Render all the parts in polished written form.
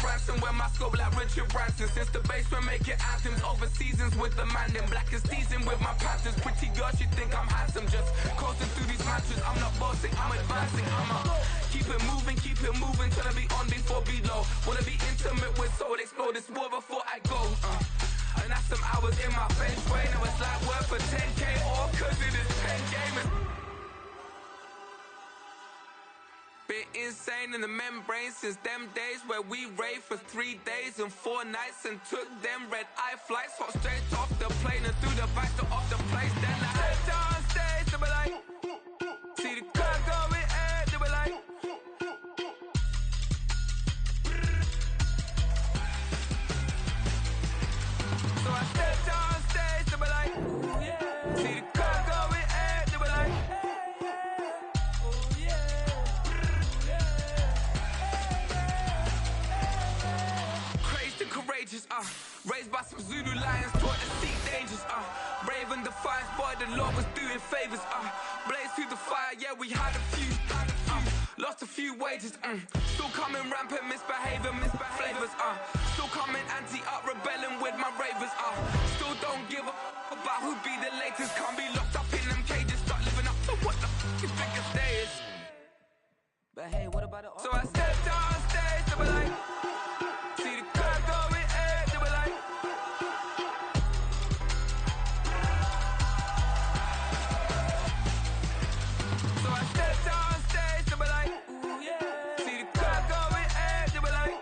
ransom when my scope like Richard Branson. Since the basement making anthems over seasons with the man in black is seasoned with my Panthers. Pretty girl, she think I'm handsome. Just coasting through these matches. I'm not bossing, I'm advancing. Keep it moving till I be on before below. Wanna be intimate with soul, explore this war before I go. And that's some hours in my bench way. Now it's like work for 10K all cause it is 10 gaming. Been insane in the membrane since them days where we raved for 3 days and 4 nights and took them red eye flights. Hot straight off the plane and through the back door of the place. Then I head down stage, they be like, see the crowd going air, they be like. So I step down stage, they be like, see the crowd going air, they be like. Courageous, raised by some Zulu lions, taught to seek dangers, brave and defiant, boy, the Lord was doing favors, blaze through the fire, yeah, we had a few, lost a few wages, still coming rampant, misbehaving, flavors, still coming anti-up, rebelling with my ravers, still don't give a about who be the latest, can't be locked up in them cages, start living up to what the is biggest day is. But hey, what about it? So I stepped on stage, they were like, see the crowd going air, they were like. So I stepped on stage, they were like, ooh yeah. See the crowd going air, they were like,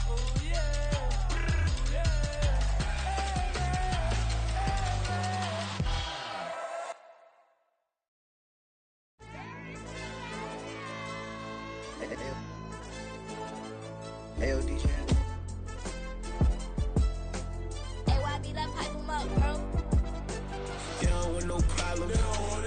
ooh yeah. Hey, yo, DJ. AYB, that pipe him up, bro. They don't want no problems.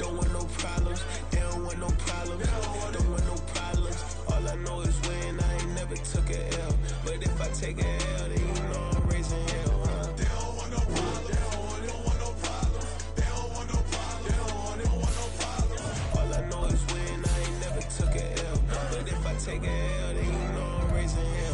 Don't want no problems. They don't want no problems. Don't want no problems. All I know is when I ain't never took a L. But if I take a L, then you know I'm raising hell, huh? They don't want no problems. They don't want no problems. They don't want no problems. They don't want no problems. All I know is when I ain't never took a L. But if I take a L, then you know I'm raising hell.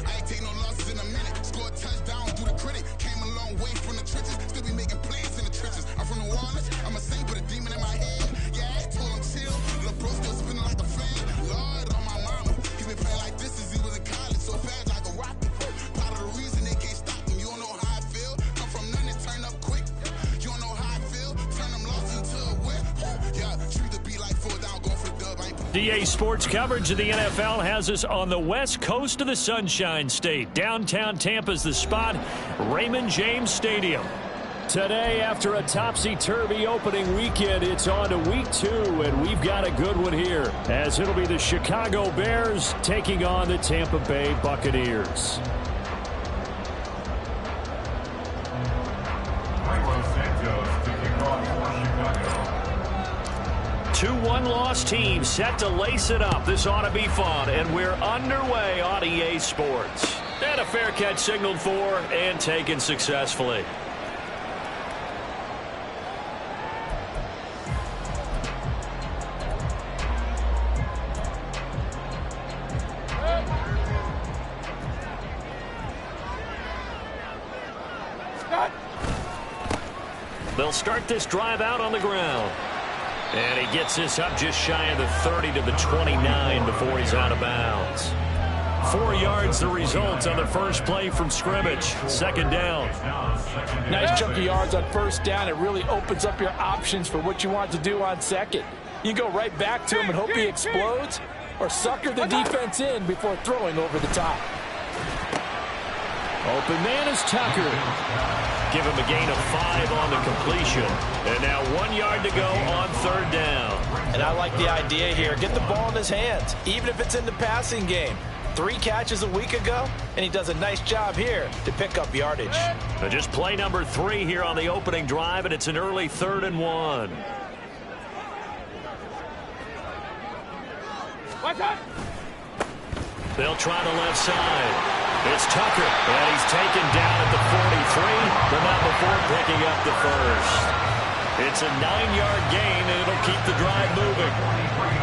I ain't take no losses in a minute. Scored a touchdown through the critic. Came a long way from the trenches. Still be making plays in the trenches. I'm from New Orleans. I'm a saint with a demon in my head. Yeah, I told him chill. Lil' bro still spinning like a fan. Lord on my mama. He been playing like this since he was in college. So fast like a rocket. Part of the reason they can't stop him. You don't know how I feel. Come from nothing and turn up quick. You don't know how I feel. Turn them losses into a whip. Yeah, treat the beat like 4 down. Go for the dub. I ain't DA Sports coverage of the NFL has us on the west coast of the Sunshine State. Downtown Tampa's the spot, Raymond James Stadium. Today, after a topsy-turvy opening weekend, it's on to week 2, and we've got a good one here, as it'll be the Chicago Bears taking on the Tampa Bay Buccaneers. 2-1 loss team set to lace it up. This ought to be fun, and we're underway on EA Sports. And a fair catch signaled for and taken successfully. They'll start this drive out on the ground. And he gets this up just shy of the 30 to the 29 before he's out of bounds. 4 yards the result on the first play from scrimmage. Second down. Nice chunk of yards on first down. It really opens up your options for what you want to do on second. You go right back to him and hope he explodes, or sucker the defense in before throwing over the top. Open man is Tucker. Give him a gain of 5 on the completion. And now 1 yard to go on third down. And I like the idea here. Get the ball in his hands, even if it's in the passing game. 3 catches a week ago, and he does a nice job here to pick up yardage. So just play number 3 here on the opening drive, and it's an early 3rd and 1. They'll try the left side. It's Tucker, and he's taken down at the 43, the number 4 picking up the first. It's a 9-yard gain, and it'll keep the drive moving.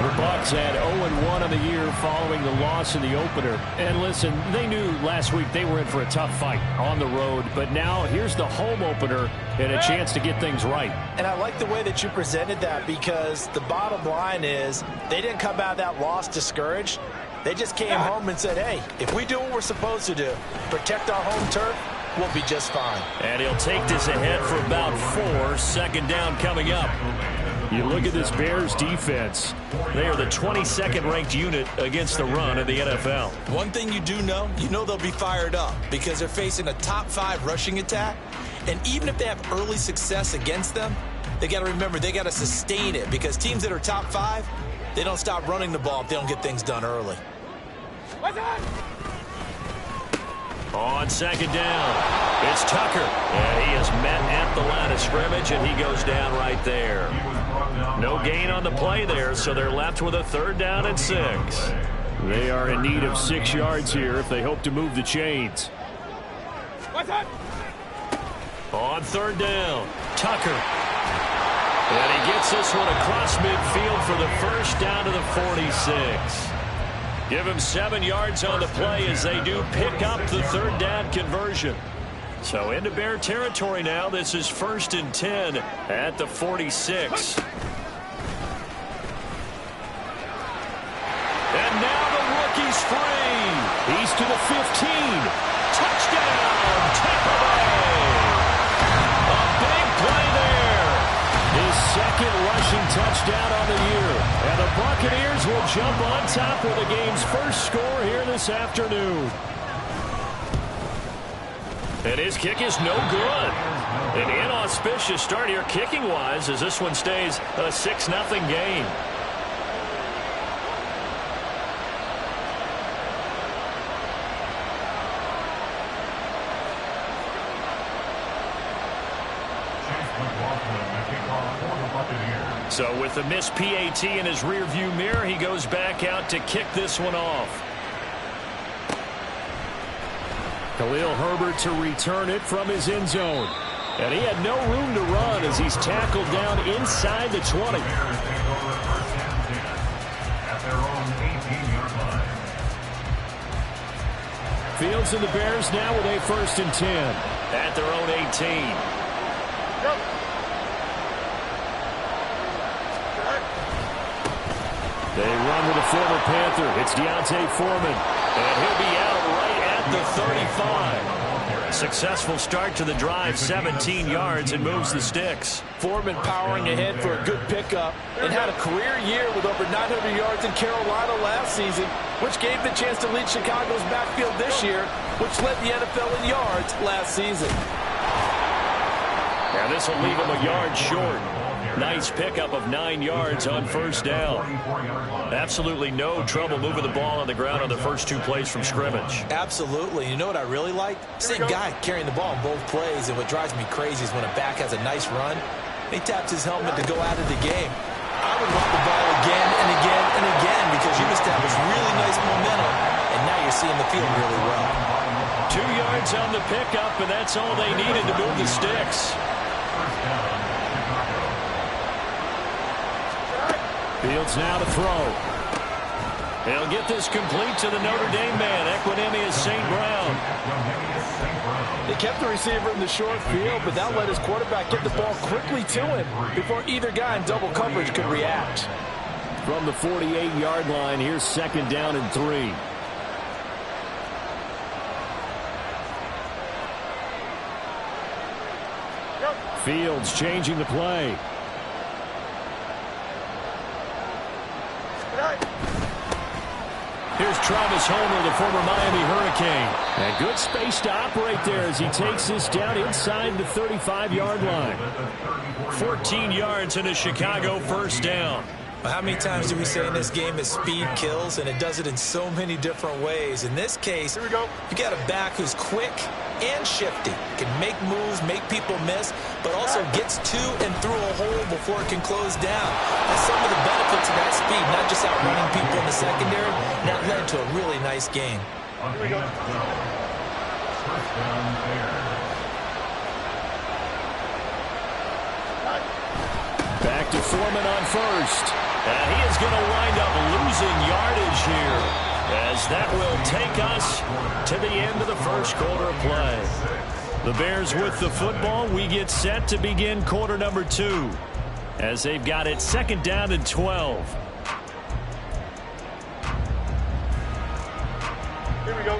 The Bucs had 0-1 on the year following the loss in the opener. And listen, they knew last week they were in for a tough fight on the road. But now here's the home opener and a chance to get things right. And I like the way that you presented that, because the bottom line is they didn't come out of that loss discouraged. They just came home and said, hey, if we do what we're supposed to do, protect our home turf, we'll be just fine. And he'll take this ahead for about 4. Second down coming up. You look at this Bears defense. They are the 22nd ranked unit against the run in the NFL. One thing you do know, they'll be fired up because they're facing a top 5 rushing attack. And even if they have early success against them, they got to remember they got to sustain it, because teams that are top 5, they don't stop running the ball if they don't get things done early. On second down, it's Tucker. And he is met at the line of scrimmage, and he goes down right there. No gain on the play there, so they're left with a 3rd down and 6. They are in need of 6 yards here if they hope to move the chains. On 3rd down, Tucker. And he gets this one across midfield for the first down to the 46. Give him 7 yards on the play as they do pick up the 3rd down conversion. So into Bear territory now. This is 1st and 10 at the 46. And now the rookie's free. He's to the 15. Touchdown, Tampa Bay. A big play there. His 2nd rushing touchdown on the year. And the Buccaneers will jump on top with the game's first score here this afternoon. And his kick is no good. An inauspicious start here kicking-wise as this one stays a 6-0 game. So with the missed PAT in his rearview mirror, he goes back out to kick this one off. Khalil Herbert to return it from his end zone. And he had no room to run as he's tackled down inside the 20. Fields and the Bears now with a 1st and 10 at their own 18. They run with a former Panther. It's Deontay Foreman. And he'll be out right at the 35. Successful start to the drive, 17 yards, and moves the sticks. Foreman powering ahead for a good pickup and had a career year with over 900 yards in Carolina last season, which gave the chance to lead Chicago's backfield this year, which led the NFL in yards last season. Now this will leave him a yard short. Nice pickup of 9 yards on 1st down. Absolutely no trouble moving the ball on the ground on the first 2 plays from scrimmage. Absolutely. You know what I really like? Same guy carrying the ball in both plays, and what drives me crazy is when a back has a nice run, he taps his helmet to go out of the game. I would run the ball again and again and again because you've established really nice momentum, and now you're seeing the field really well. 2 yards on the pickup, and that's all they needed to move the sticks. Fields now to throw. He'll get this complete to the Notre Dame man, Equinemius St. Brown. They kept the receiver in the short field, but that let his quarterback get the ball quickly to him before either guy in double coverage could react. From the 48-yard line, here's 2nd down and 3. Fields changing the play. Here's Travis Homer, the former Miami Hurricane. And good space to operate there as he takes this down inside the 35-yard line. 14 yards and a Chicago 1st down. How many times do we say in this game that speed kills, and it does it in so many different ways? In this case, you got a back who's quick and shifty, can make moves, make people miss, but also gets to and through a hole before it can close down. That's some of the benefits of that speed, not just outrunning people in the secondary, and that led to a really nice game. Here we go. First down there. Back to Foreman on first. And he is going to wind up losing yardage here, as that will take us to the end of the first quarter of play. The Bears with the football. We get set to begin quarter number 2, as they've got it 2nd down and 12. Here we go.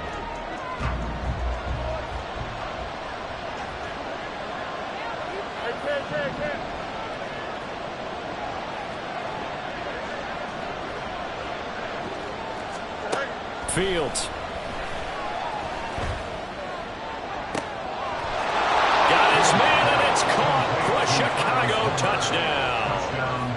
Fields. Got his man, and it's caught for a Chicago touchdown.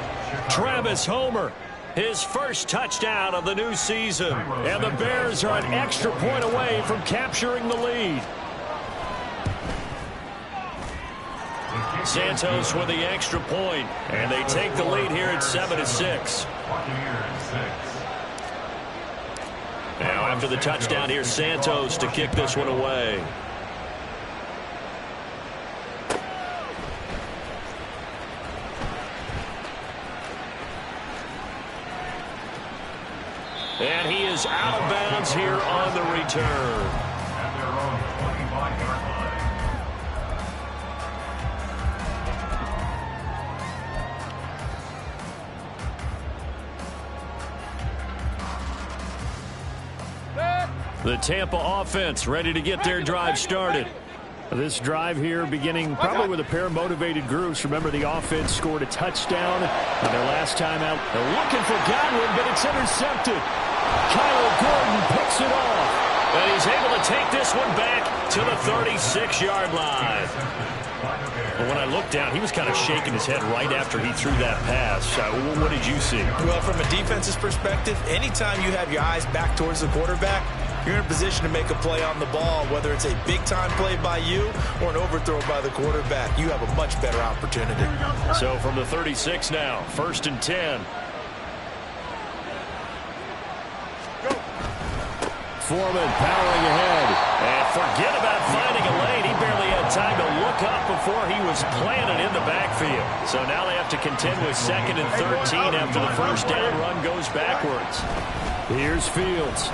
Travis Homer, his first touchdown of the new season. And the Bears are an extra point away from capturing the lead. Santos with the extra point, and they take the lead here at 7-6. Now after the touchdown, here's Santos to kick this one away. And he is out of bounds here on the return. At their own 25-yard line. The Tampa offense ready to get their drive started. This drive here beginning probably with a pair of motivated groups. Remember, the offense scored a touchdown on their last time out. They're looking for Godwin, but it's intercepted. Kyle Gordon picks it off, and he's able to take this one back to the 36-yard line. But when I looked down, he was kind of shaking his head right after he threw that pass. What did you see? Well, from a defense's perspective, anytime you have your eyes back towards the quarterback, you're in a position to make a play on the ball, whether it's a big-time play by you or an overthrow by the quarterback. You have a much better opportunity. So from the 36 now, 1st and 10. Foreman powering ahead. And forget about finding a lane. He barely had time to look up before he was planted in the backfield. So now they have to contend with 2nd and 13 after the first down run goes backwards. Here's Fields.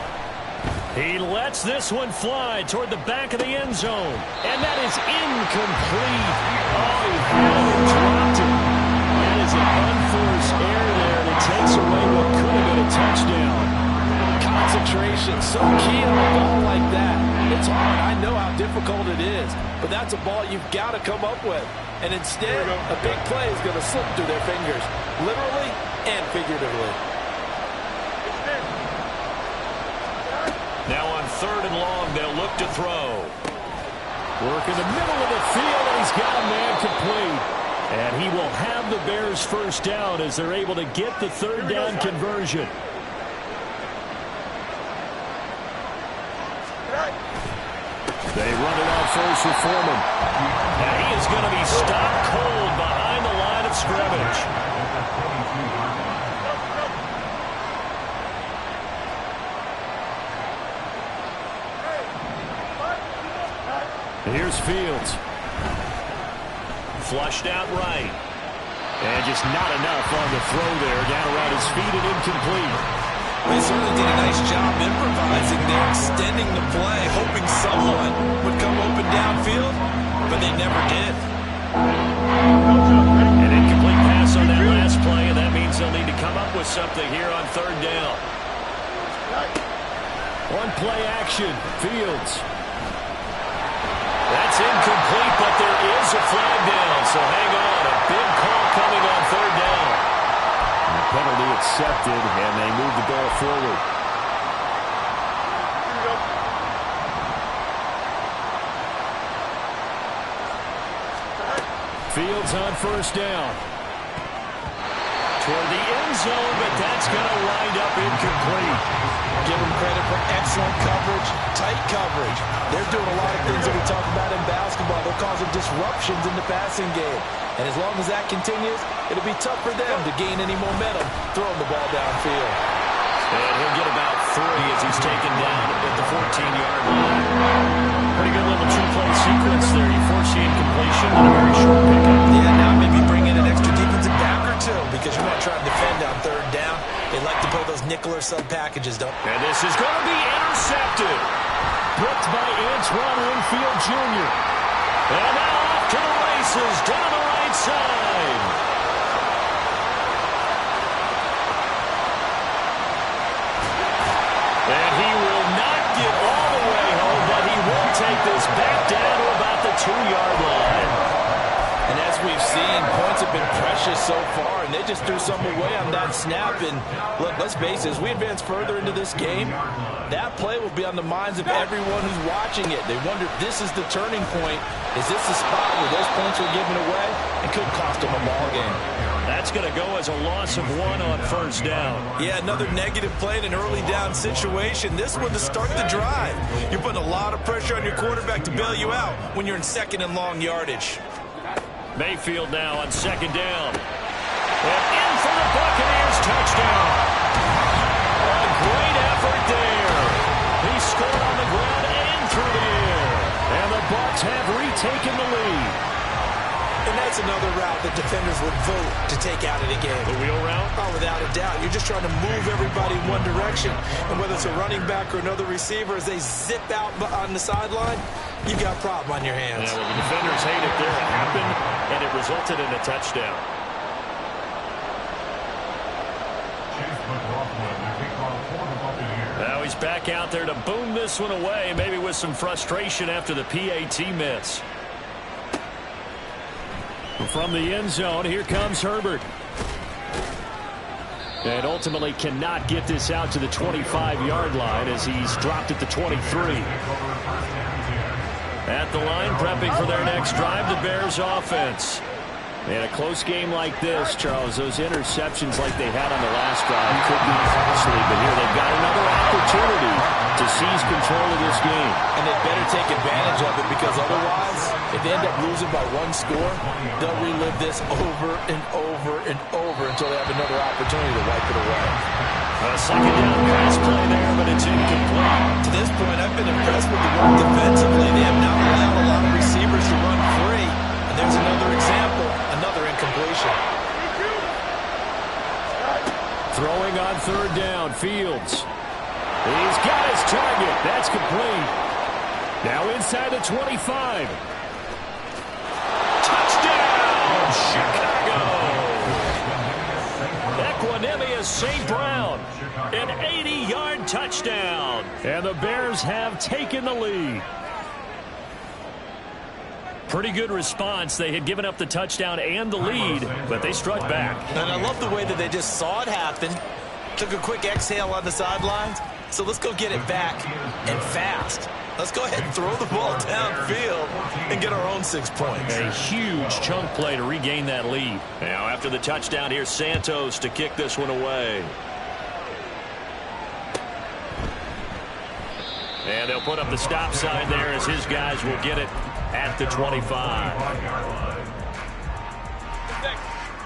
He lets this one fly toward the back of the end zone. And that is incomplete. Oh, he had it, dropped it. That is an unforced error there that takes away what could have been a touchdown. Concentration, so key on a ball like that. It's hard. I know how difficult it is. But that's a ball you've got to come up with. And instead, a big play is going to slip through their fingers, literally and figuratively. Now on 3rd and long, they'll look to throw. Work in the middle of the field, and he's got a man complete. And he will have the Bears first down as they're able to get the 3rd down conversion. They run it out first with Foreman. And he is going to be stopped cold behind the line of scrimmage. Here's Fields. Flushed out right. And just not enough on the throw there. Down around his feet and incomplete. They certainly did a nice job improvising there, extending the play, hoping someone would come open downfield, but they never did. An incomplete pass on that last play, and that means they'll need to come up with something here on 3rd down. One play action. Fields. That's incomplete, but there is a flag down, so hang on. A big call coming on 3rd down. And the penalty accepted, and they move the ball forward. Fields on 1st down. Toward the end zone, but that's going to wind up incomplete. Give them credit for excellent coverage, tight coverage. They're doing a lot of things that we talk about in basketball. They're causing disruptions in the passing game. And as long as that continues, it'll be tough for them to gain any momentum throwing the ball downfield. And he'll get about 3 as he's taken down at the 14-yard line. Pretty good little two-play sequence there. You force the incompletion and a very short pickup. Yeah, now maybe bring in an extra defensive back or nickel or sub packages don't. And this is going to be intercepted. Blocked by Antoine Winfield Jr. And now off to the races down the right side. And he will not get all the way home, but he will take this back down to about the 2-yard line. And as we've seen, points have been precious so far, and they just threw some away on that snap. And look, let's face it, as we advance further into this game, that play will be on the minds of everyone who's watching it. They wonder, this is the turning point. Is this the spot where those points were given away and could cost them a ball game? That's going to go as a loss of 1 on first down. Yeah, another negative play in an early down situation. This one to start the drive. You're putting a lot of pressure on your quarterback to bail you out when you're in second and long yardage. Mayfield now on second down. And in for the Buccaneers touchdown. A great effort there. He scored on the ground and through the air. And the Bucs have retaken the lead. And that's another route that defenders would vote to take out of the game. The wheel route? Oh, without a doubt. You're just trying to move everybody in one direction. And whether it's a running back or another receiver, as they zip out on the sideline, you've got a problem on your hands. Yeah, well, the defenders hate it there. It happened, and it resulted in a touchdown. Now he's back out there to boom this one away, maybe with some frustration after the PAT miss. From the end zone, here comes Herbert. And ultimately cannot get this out to the 25-yard line as he's dropped at the 23. At the line, prepping for their next drive, the Bears offense. In a close game like this, Charles, those interceptions like they had on the last drive could be costly, but here they've got another opportunity to seize control of this game. And they better take advantage of it, because otherwise, if they end up losing by 1 score, they'll relive this over and over and over until they have another opportunity to wipe it away. A second down pass play there, but it's incomplete. To this point, I've been impressed with the work defensively. They have now allowed a lot of receivers to run free. And there's another example, another incompletion. Throwing on third down, Fields. He's got his target. That's complete. Now inside the 25. Touchdown, Chicago. Equanimous St. Brown. An 80-yard touchdown. And the Bears have taken the lead. Pretty good response. They had given up the touchdown and the lead, but they struck back. And I love the way that they just saw it happen, took a quick exhale on the sidelines. So let's go get it back and fast. Let's go ahead and throw the ball downfield and get our own 6 points. A huge chunk play to regain that lead. Now after the touchdown, here's Santos to kick this one away. And they'll put up the stop sign there as his guys will get it at the 25.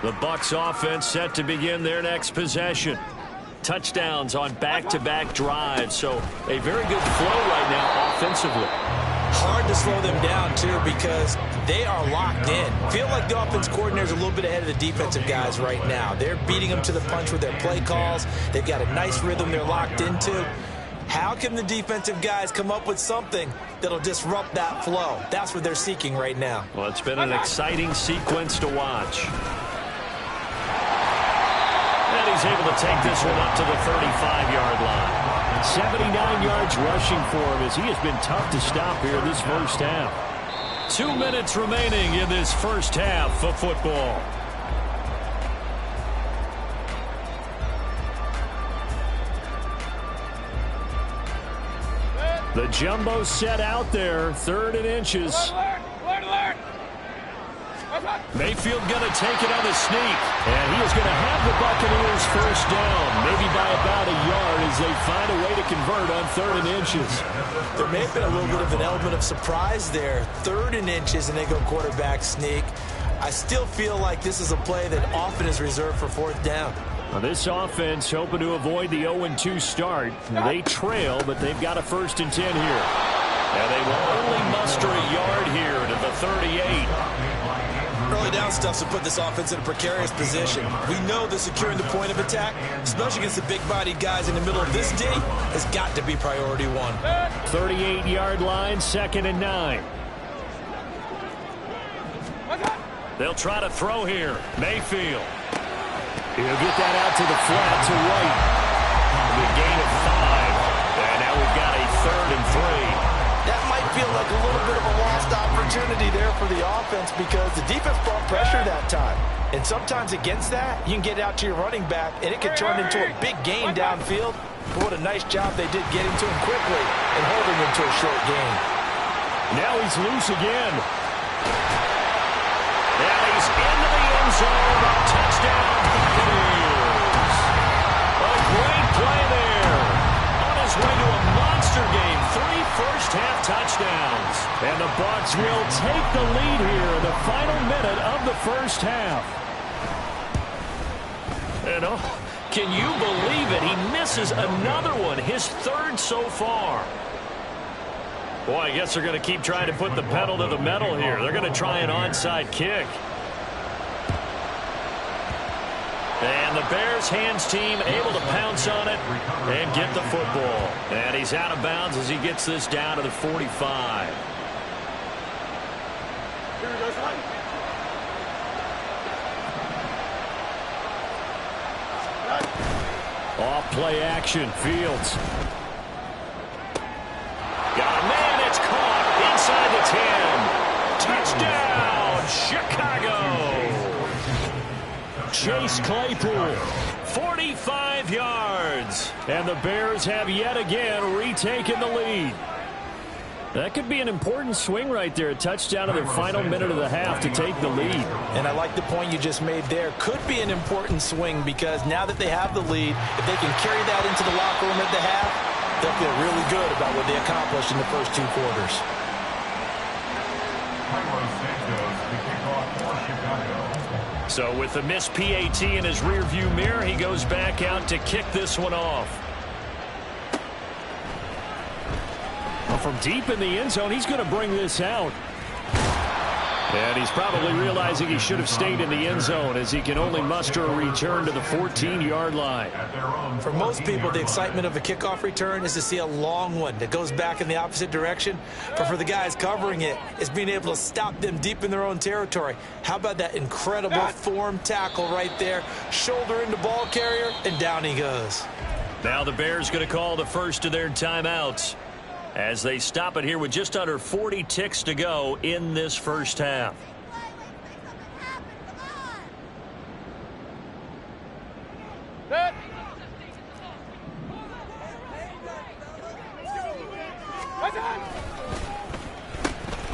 The Bucs offense set to begin their next possession. Touchdowns on back-to-back drives, so a very good flow right now offensively. Hard to slow them down, too, because they are locked in. Feel like the offense coordinator's a little bit ahead of the defensive guys right now. They're beating them to the punch with their play calls. They've got a nice rhythm they're locked into. How can the defensive guys come up with something that'll disrupt that flow? That's what they're seeking right now. Well, it's been an exciting sequence to watch. And he's able to take this one up to the 35-yard line. 79 yards rushing for him as he has been tough to stop here this first half. 2 minutes remaining in this first half of football. The jumbo set out there, 3rd and inches. Mayfield going to take it on the sneak, and he is going to have the Buccaneers first down, maybe by about a yard as they find a way to convert on 3rd and inches. There may have been a little bit of an element of surprise there. 3rd and inches, and they go quarterback sneak. I still feel like this is a play that often is reserved for 4th down. Well, this offense hoping to avoid the 0-2 start. They trail, but they've got a 1st and 10 here. And they will only muster a yard here to the 38. Early down stuff to put this offense in a precarious position. We know that securing the point of attack, especially against the big-bodied guys in the middle of this D, has got to be priority one. 38-yard line, 2nd and 9. They'll try to throw here. Mayfield. He'll get that out to the flat to White. The gain of 5. And now we've got a 3rd and 3. That might feel like a little bit of a lost opportunity there for the offense because the defense brought pressure that time. And sometimes against that, you can get out to your running back, and it can turn into a big gain downfield. But what a nice job they did getting to him quickly and holding him to a short gain. Now he's loose again. Now he's into the end zone. Touchdown Buccaneers. A great play there. On his way to a monster game. 3 first-half touchdowns. And the Bucs will take the lead here in the final minute of the first half. And can you believe it? He misses another one. His 3rd so far. Boy, I guess they're going to keep trying to put the pedal to the metal here. They're going to try an onside kick. And the Bears hands team able to pounce on it and get the football. And he's out of bounds as he gets this down to the 45. Off play action, Fields. Got a man, it's caught inside the 10. Touchdown, Chicago. Chase Claypool, 45 yards. And the Bears have yet again retaken the lead. That could be an important swing right there. A touchdown in the final minute of the half to take the lead. And I like the point you just made there. Could be an important swing because now that they have the lead, if they can carry that into the locker room at the half, they'll feel really good about what they accomplished in the first 2 quarters. So with the missed PAT in his rearview mirror, he goes back out to kick this one off. Well, from deep in the end zone, he's going to bring this out. And he's probably realizing he should have stayed in the end zone as he can only muster a return to the 14-yard line. For most people, the excitement of a kickoff return is to see a long one that goes back in the opposite direction. But for the guys covering it, it's being able to stop them deep in their own territory. How about that incredible form tackle right there? Shoulder into ball carrier, and down he goes. Now the Bears going to call the first of their timeouts as they stop it here with just under 40 ticks to go in this first half.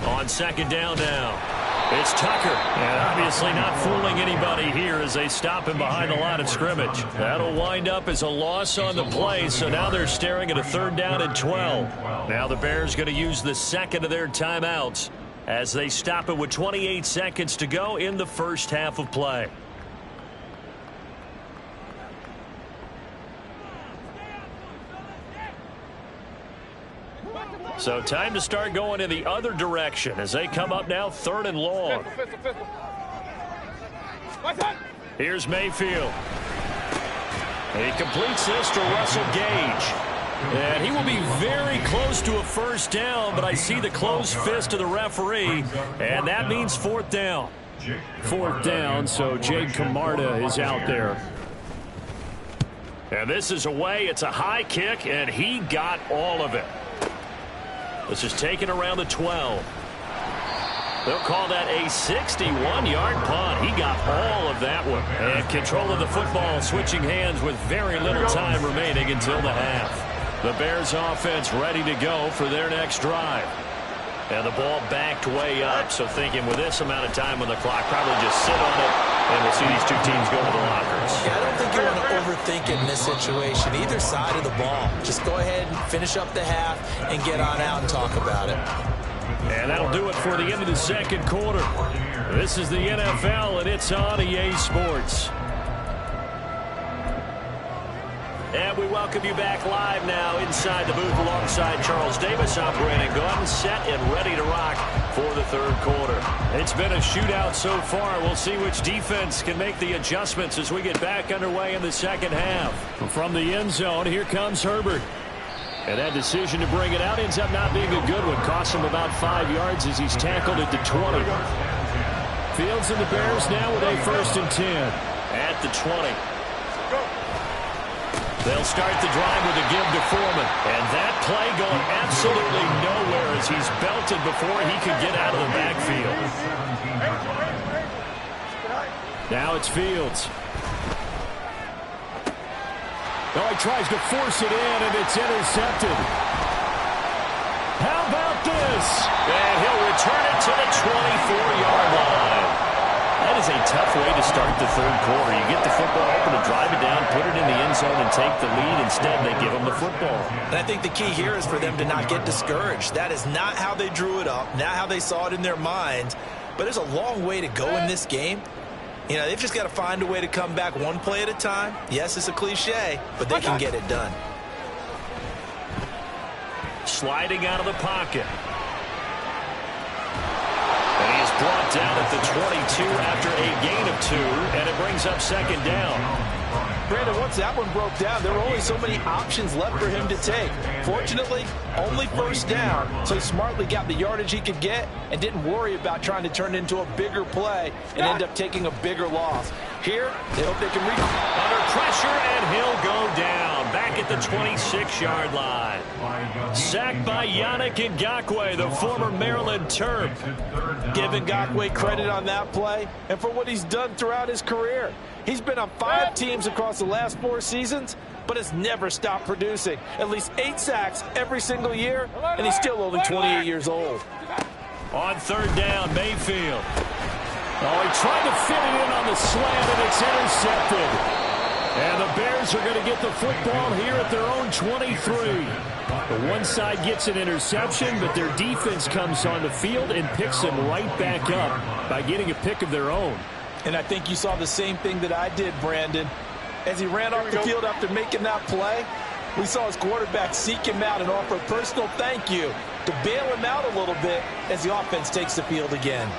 On 2nd down now, it's Tucker. And obviously not fooling anybody here as they stop him behind the line of scrimmage. That'll wind up as a loss on the play, so now they're staring at a 3rd down and 12. Now the Bears going to use the second of their timeouts as they stop it with 28 seconds to go in the first half of play. So time to start going in the other direction as they come up now 3rd and long. Here's Mayfield. He completes this to Russell Gage. And he will be very close to a first down, but I see the closed fist of the referee, and that means 4th down. 4th down, so Jake Camarda is out there. And this is away. It's a high kick, and he got all of it. This is taken around the 12. They'll call that a 61-yard punt. He got all of that one. And control of the football switching hands with very little time remaining until the half. The Bears offense ready to go for their next drive. And the ball backed way up, so thinking with this amount of time on the clock, probably just sit on it, and we'll see these 2 teams go to the lockers. Yeah, I don't think you want to overthink it in this situation, either side of the ball. Just go ahead and finish up the half and get on out and talk about it. And that'll do it for the end of the 2nd quarter. This is the NFL, and it's on EA Sports. And we welcome you back live now inside the booth alongside Charles Davis. I'm Brandon Gordon, set and ready to rock for the third quarter. It's been a shootout so far. We'll see which defense can make the adjustments as we get back underway in the second half. From the end zone, here comes Herbert. And that decision to bring it out ends up not being a good one. Costs him about 5 yards as he's tackled at the 20. Fields and the Bears now with a 1st and 10 at the 20. They'll start the drive with a give to Foreman. And that play going absolutely nowhere as he's belted before he could get out of the backfield. Now it's Fields. Oh, he tries to force it in, and it's intercepted. How about this? And he'll return it to the 24-yard line. That is a tough way to start the third quarter. You get the football open and drive it down, put it in the end zone, and take the lead. Instead, they give them the football. And I think the key here is for them to not get discouraged. That is not how they drew it up, not how they saw it in their minds. But there's a long way to go in this game. You know, they've just got to find a way to come back one play at a time. Yes, it's a cliche, but they can get it done. Sliding out of the pocket. And he is brought down at the 22 after a gain of 2, and it brings up 2nd down. Brandon, once that one broke down, there were only so many options left for him to take. Fortunately, only 1st down, so he smartly got the yardage he could get and didn't worry about trying to turn it into a bigger play and end up taking a bigger loss. Here, they hope they can reach. Under pressure, and he'll go down. Back at the 26-yard line. Sacked by Yannick Ngakoue, the former Maryland Terp. Give Ngakoue credit on that play and for what he's done throughout his career. He's been on 5 teams across the last 4 seasons, but has never stopped producing. At least 8 sacks every single year, and he's still only 28 years old. On 3rd down, Mayfield. Oh, he tried to fit it in on the slant, and it's intercepted. And the Bears are going to get the football here at their own 23. The one side gets an interception, but their defense comes on the field and picks them right back up by getting a pick of their own. And I think you saw the same thing that I did, Brandon. As he ran off the field after making that play, we saw his quarterback seek him out and offer a personal thank you to bail him out a little bit as the offense takes the field again.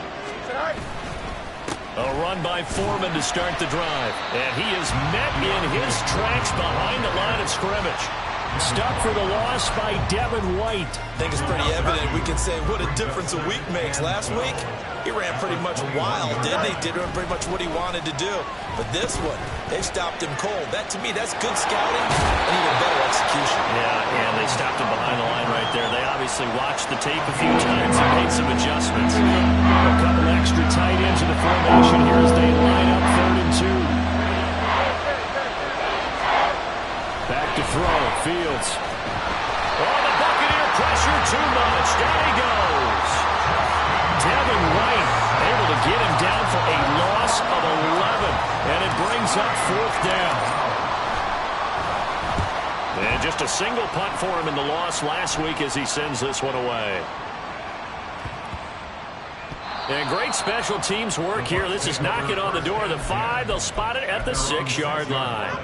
A run by Foreman to start the drive. And he is met in his tracks behind the line of scrimmage. Stopped for the loss by Devin White. I think it's pretty evident. We can say what a difference a week makes. Last week, he ran pretty much wild, didn't he? Did pretty much what he wanted to do. But this one, they stopped him cold. That, to me, that's good scouting and even better execution. Yeah, and they stopped him behind the line right there. They obviously watched the tape a few times and made some adjustments. A couple extra tight ends in the formation here as they line up 3rd and 2. Back to throw, Fields. Oh, the Buccaneer pressure too much. Down he goes. Devin White able to get him down for a loss of 11. And it brings up 4th down. And just a single punt for him in the loss last week as he sends this one away. And great special teams work here. This is knocking on the door of the 5. They'll spot it at the 6-yard line.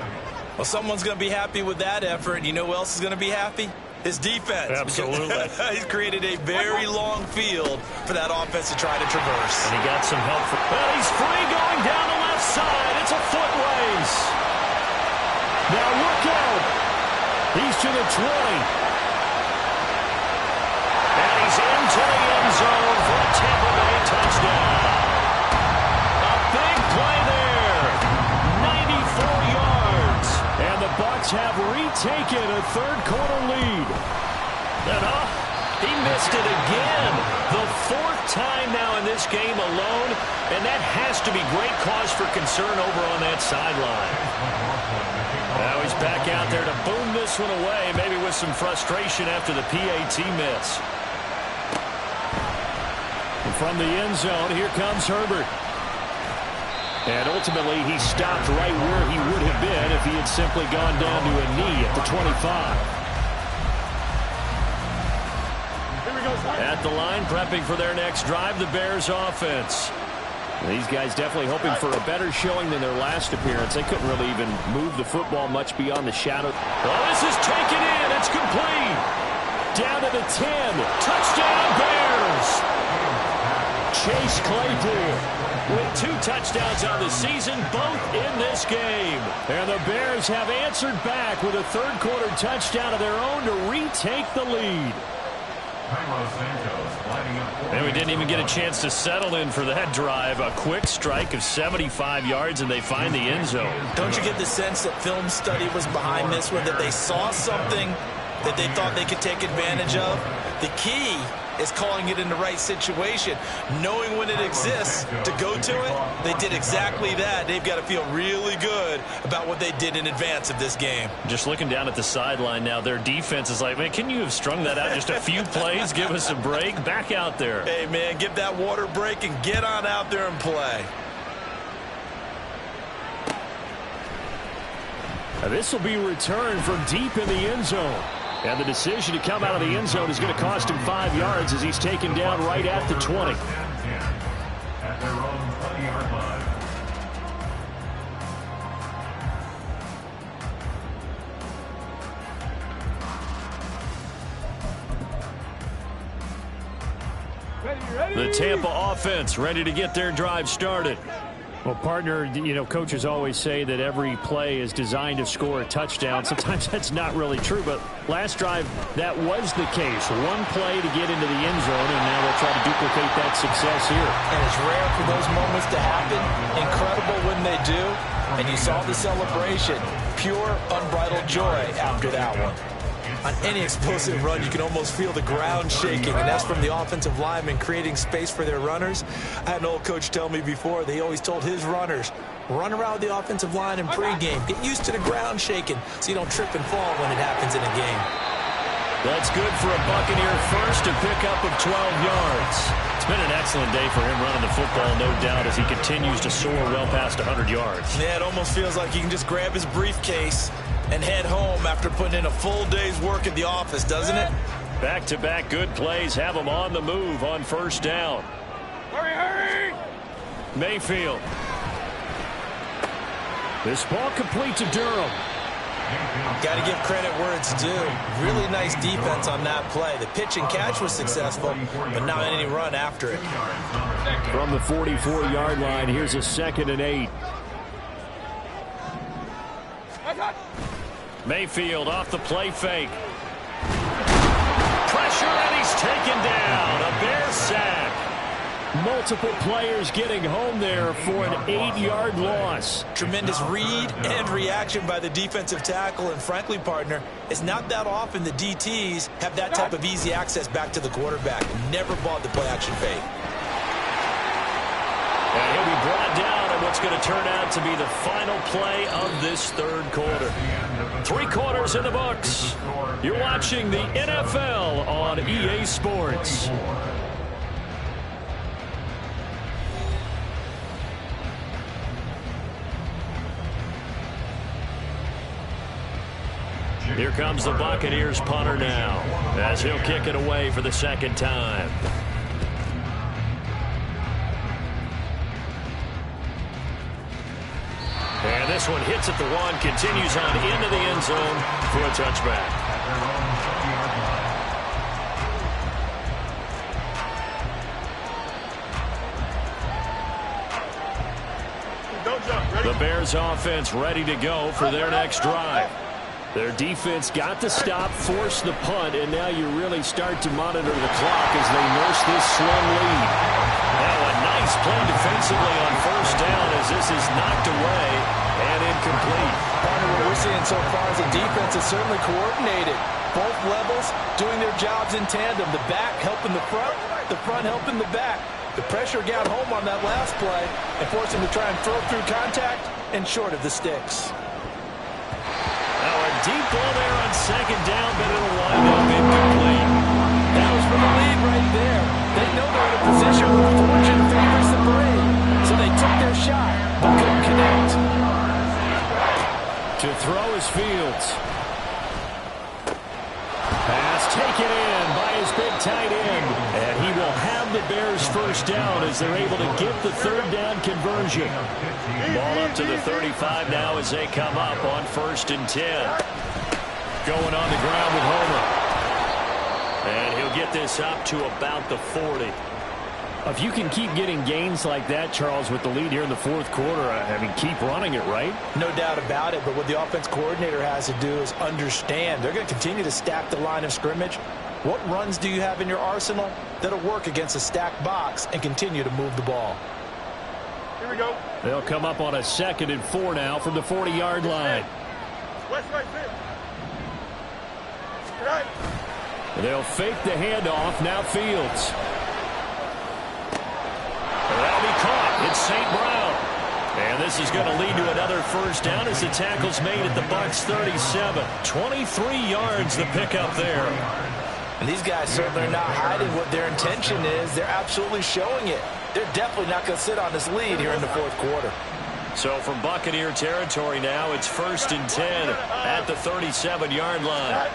Well, someone's going to be happy with that effort. You know who else is going to be happy? His defense. Absolutely. He's created a very long field for that offense to try to traverse. And he got some help. Well, he's free going down the left side. It's a foot race. Now look out. He's to the 20. And he's into the end zone for a Tampa Bay touchdown. A big play there. 94 yards. And the Bucs have retaken a third quarter lead. And he missed it again. The 4th time now in this game alone. And that has to be great cause for concern over on that sideline. Now he's back out there to boom this one away, maybe with some frustration after the PAT miss. And from the end zone, here comes Herbert. And ultimately, he stopped right where he would have been if he had simply gone down to a knee at the 25. At the line, prepping for their next drive, the Bears offense. These guys definitely hoping for a better showing than their last appearance. They couldn't really even move the football much beyond the shadow. Oh, this is taken in. It's complete. Down to the 10. Touchdown, Bears. Chase Claypool with 2 touchdowns on the season, both in this game. And the Bears have answered back with a third-quarter touchdown of their own to retake the lead. And we didn't even get a chance to settle in for that drive. A quick strike of 75 yards, and they find the end zone. Don't you get the sense that film study was behind this one, that they saw something that they thought they could take advantage of? The key is calling it in the right situation, knowing when it exists to go to it. They did exactly that. They've got to feel really good about what they did in advance of this game. Just looking down at the sideline now, their defense is like, man, can you have strung that out just a few plays? Give us a break. Back out there. Hey, man, give that water break and get on out there and play. Now, this will be returned from deep in the end zone. And the decision to come out of the end zone is going to cost him 5 yards as he's taken down right at the 20. At their own 20-yard line. The Tampa offense ready to get their drive started. Well, partner, you know, coaches always say that every play is designed to score a touchdown. Sometimes that's not really true, but last drive, that was the case. One play to get into the end zone, and now they'll try to duplicate that success here. And it's rare for those moments to happen. Incredible when they do. And you saw the celebration. Pure, unbridled joy after that one. On any explosive run, you can almost feel the ground shaking, and that's from the offensive linemen creating space for their runners. I had an old coach tell me before, they always told his runners, run around the offensive line in pregame. Get used to the ground shaking so you don't trip and fall when it happens in a game. That's good for a Buccaneer first, a pickup of 12 yards. It's been an excellent day for him running the football, no doubt, as he continues to soar well past 100 yards. Yeah, it almost feels like he can just grab his briefcase and head home after putting in a full day's work at the office, doesn't it? Back-to-back good plays have him on the move on first down. Hurry, hurry! Mayfield. This ball complete to Durham. Got to give credit where it's due. Really nice defense on that play. The pitch and catch was successful, but not any run after it. From the 44-yard line, here's a 2nd and 8. Mayfield off the play fake. Pressure, and he's taken down. A Bear sack. Multiple players getting home there for an 8-yard loss. Tremendous read and reaction by the defensive tackle, and frankly, partner, it's not that often the DTs have that type of easy access back to the quarterback. Never bought the play-action fake. And he'll be brought down in what's going to turn out to be the final play of this third quarter. 3 quarters in the books. You're watching the NFL on EA Sports. Here comes the Buccaneers punter now, as he'll kick it away for the second time. And this one hits at the 1, continues on into the end zone for a touchback. The Bears offense ready to go for their next drive. Their defense got the stop, forced the punt, and now you really start to monitor the clock as they nurse this slim lead. Now a nice play defensively on first down as this is knocked away and incomplete. Part of what we're seeing so far is the defense is certainly coordinated. Both levels doing their jobs in tandem. The back helping the front helping the back. The pressure got home on that last play and forced him to try and throw through contact and short of the sticks. Now a deep ball there on second down, but it'll wind up incomplete. That was for the lead right there. They know they're in a position where fortune favors the brave. So they took their shot, but couldn't connect. To throw is Fields. Pass taken in by his big tight end. And he will have the Bears first down as they're able to get the third down conversion. Ball up to the 35 now as they come up on 1st and 10. Going on the ground with Homer. And he'll get this up to about the 40. If you can keep getting gains like that, Charles, with the lead here in the fourth quarter, I mean, keep running it, right? No doubt about it, but what the offense coordinator has to do is understand they're going to continue to stack the line of scrimmage. What runs do you have in your arsenal that'll work against a stacked box and continue to move the ball? Here we go. They'll come up on a 2nd and 4 now from the 40-yard line. West right fit. Right. They'll fake the handoff. Now Fields. That'll be caught. It's St. Brown. And this is going to lead to another first down as the tackle's made at the Bucs 37. 23 yards the pickup there. And these guys certainly are not hiding what their intention is. They're absolutely showing it. They're definitely not going to sit on this lead here in the fourth quarter. So from Buccaneer territory now, it's 1st and 10 at the 37-yard line.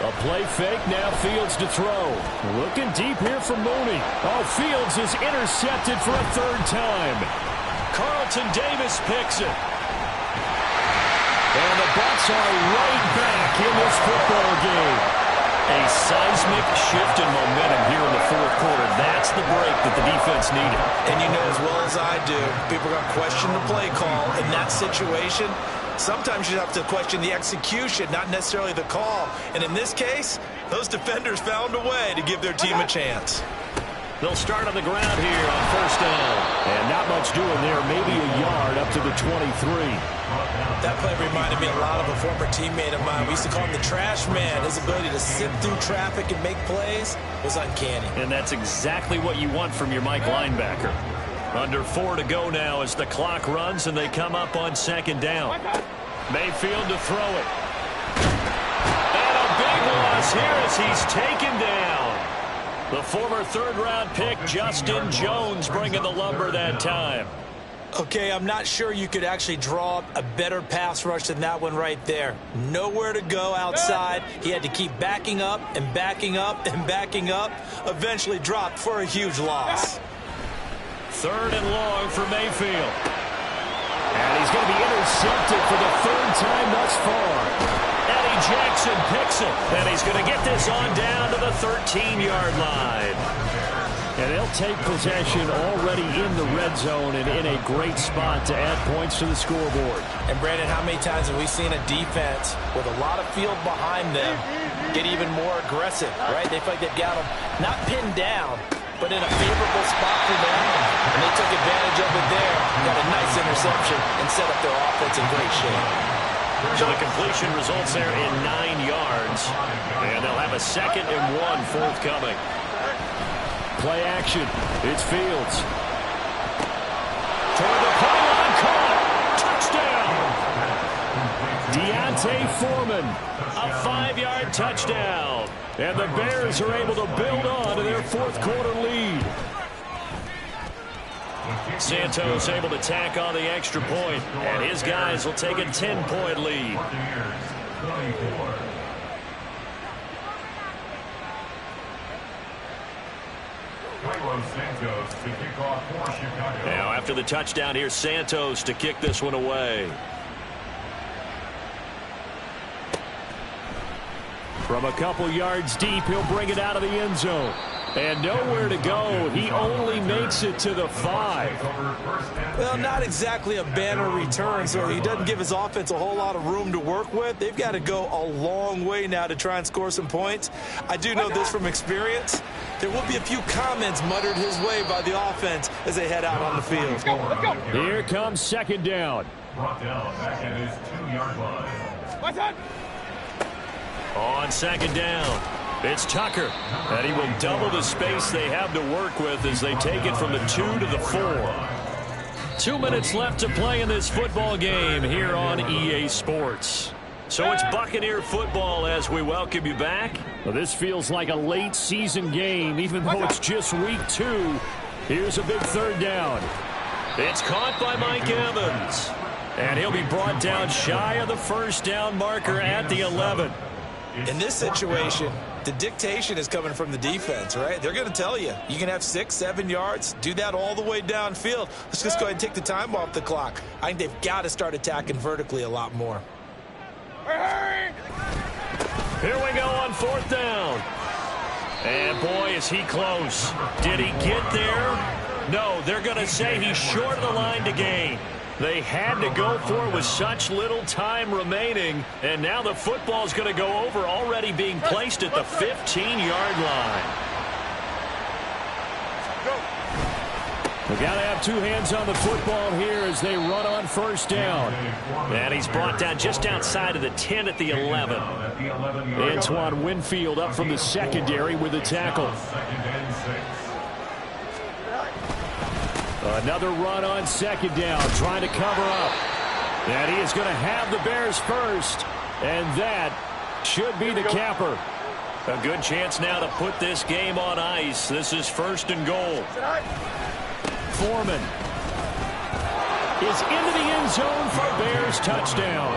A play fake, now Fields to throw. Looking deep here for Mooney. Oh, Fields is intercepted for a 3rd time. Carlton Davis picks it. And the Bucs are right back in this football game. A seismic shift in momentum here in the fourth quarter. That's the break that the defense needed. And you know as well as I do, people are going to question the play call in that situation. Sometimes you have to question the execution, not necessarily the call. And in this case, those defenders found a way to give their team a chance. They'll start on the ground here on 1st down. And not much doing there, maybe a yard up to the 23. That play reminded me a lot of a former teammate of mine. We used to call him the trash man. His ability to sit through traffic and make plays was uncanny. And that's exactly what you want from your Mike linebacker. Under 4 to go now as the clock runs and they come up on 2nd down. Mayfield to throw it. And a big loss here as he's taken down. The former 3rd-round pick, Justin Jones, bringing the lumber that time. Okay, I'm not sure you could actually draw up a better pass rush than that one right there. Nowhere to go outside. He had to keep backing up and backing up and backing up. Eventually dropped for a huge loss. 3rd and long for Mayfield. And he's going to be intercepted for the 3rd time thus far. Eddie Jackson picks it. And he's going to get this on down to the 13-yard line. And they'll take possession already in the red zone and in a great spot to add points to the scoreboard. And, Brandon, how many times have we seen a defense with a lot of field behind them get even more aggressive, right? They feel like they've got them not pinned down, but in a favorable spot for them. And they took advantage of it there, got a nice interception, and set up their offense in great shape. So the completion results there in 9 yards. And they'll have a 2nd and 1 forthcoming. Play action. It's Fields. Toward the pylon, caught. Touchdown. Deontay Foreman. A 5-yard touchdown. And the Bears are able to build on to their fourth quarter lead. Santos able to tack on the extra point, and his guys will take a 10-point lead. Now after the touchdown, here's Santos to kick this one away. From a couple yards deep, he'll bring it out of the end zone. And nowhere to go. He only makes it to the 5. Well, not exactly a banner return, so he doesn't give his offense a whole lot of room to work with. They've got to go a long way now to try and score some points. I do know this from experience. There will be a few comments muttered his way by the offense as they head out on the field. Let's go. Here comes 2nd down. Brought down back at his 2-yard line. My son. On 2nd down, it's Tucker. And he will double the space they have to work with as they take it from the 2 to the 4. 2 minutes left to play in this football game here on EA Sports. So it's Buccaneer football as we welcome you back. Well, this feels like a late season game, even though it's just week 2. Here's a big 3rd down. It's caught by Mike Evans. And he'll be brought down shy of the first down marker at the 11. In this situation, the dictation is coming from the defense, right? They're going to tell you, you can have 6, 7 yards, do that all the way downfield. Let's just go ahead and take the time off the clock. I think they've got to start attacking vertically a lot more. Here we go on 4th down. And boy, is he close. Did he get there? No, they're going to say he's short of the line to gain. They had to go for it with such little time remaining. And now the football's going to go over, already being placed at the 15-yard line. We got to have two hands on the football here as they run on first down. And he's brought down just outside of the 10 at the 11. Antoine Winfield up from the secondary with a tackle. Another run on second down, trying to cover up. And he is going to have the Bears first. And that should be the capper. A good chance now to put this game on ice. This is first and goal. Foreman is into the end zone for Bears touchdown.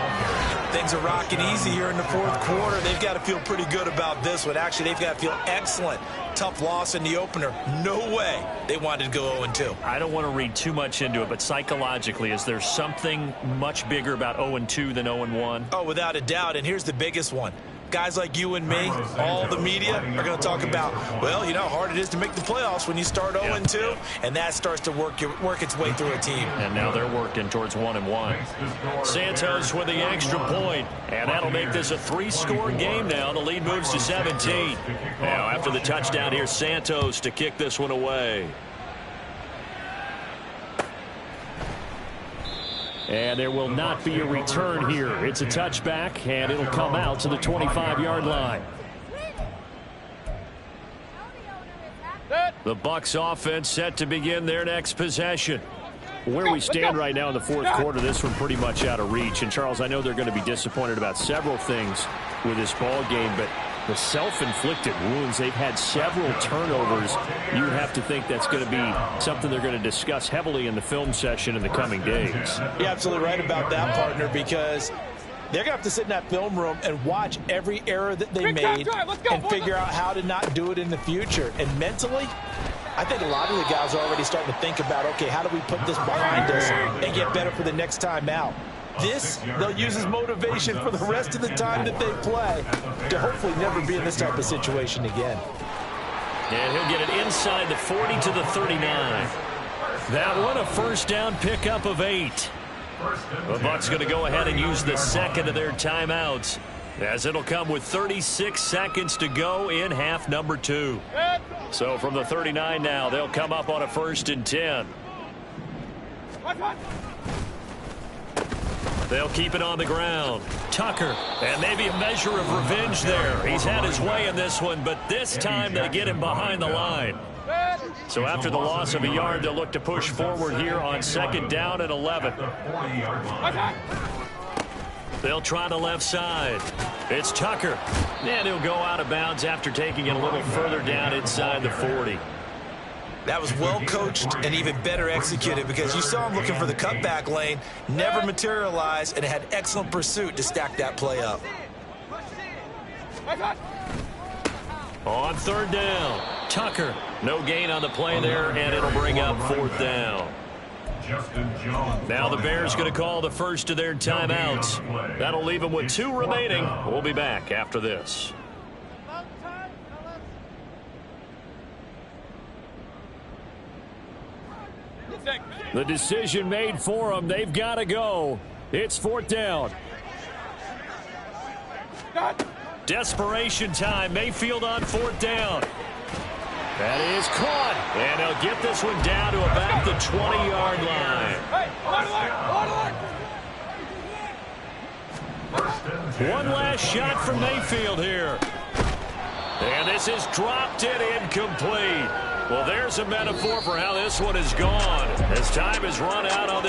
Things are rocking easy here in the fourth quarter. They've got to feel pretty good about this one. Actually, they've got to feel excellent. Tough loss in the opener. No way they wanted to go 0-2. I don't want to read too much into it, but psychologically, is there something much bigger about 0-2 than 0-1? Oh, without a doubt, and here's the biggest one. Guys like you and me, all the media, are going to talk about, well, you know how hard it is to make the playoffs when you start 0-2, and that starts to work its way through a team. And now they're working towards 1-1. Santos with the extra point, and that'll make this a 3-score game now. The lead moves to 17. Now, after the touchdown, here's Santos to kick this one away. And there will not be a return here. It's a touchback, and it'll come out to the 25-yard line. The Bucs offense set to begin their next possession. Where we stand right now in the fourth quarter, this one pretty much out of reach. And, Charles, I know they're going to be disappointed about several things with this ball game, but the self-inflicted wounds, they've had several turnovers. You have to think that's going to be something they're going to discuss heavily in the film session in the coming days. You're absolutely right about that, partner, because they're going to have to sit in that film room and watch every error that they made and figure out how to not do it in the future. And mentally, I think a lot of the guys are already starting to think about, okay, how do we put this behind us and get better for the next time out? This, they'll use as motivation for the rest of the time that they play to hopefully never be in this type of situation again. And he'll get it inside the 40 to the 39. That one, a first down pickup of 8. The Bucs going to go ahead and use the second of their timeouts, as it'll come with 36 seconds to go in half number 2. So from the 39 now, they'll come up on a 1st and 10. They'll keep it on the ground. Tucker, and maybe a measure of revenge there. He's had his way in this one, but this time they get him behind the line. So after the loss of a yard, they'll look to push forward here on 2nd down and 11. They'll try the left side. It's Tucker. And he'll go out of bounds after taking it a little further down inside the 40. That was well coached and even better executed, because you saw him looking for the cutback lane, never materialized, and had excellent pursuit to stack that play up. On 3rd down, Tucker. No gain on the play there, and it'll bring up 4th down. Now the Bears going to call the first of their timeouts. That'll leave them with 2 remaining. We'll be back after this. The decision made for them. They've got to go. It's 4th down. Desperation time. Mayfield on 4th down. That is caught. And they'll get this one down to about the 20-yard line. One last shot from Mayfield here. And this is dropped and incomplete. Well, there's a metaphor for how this one is gone, as time has run out on this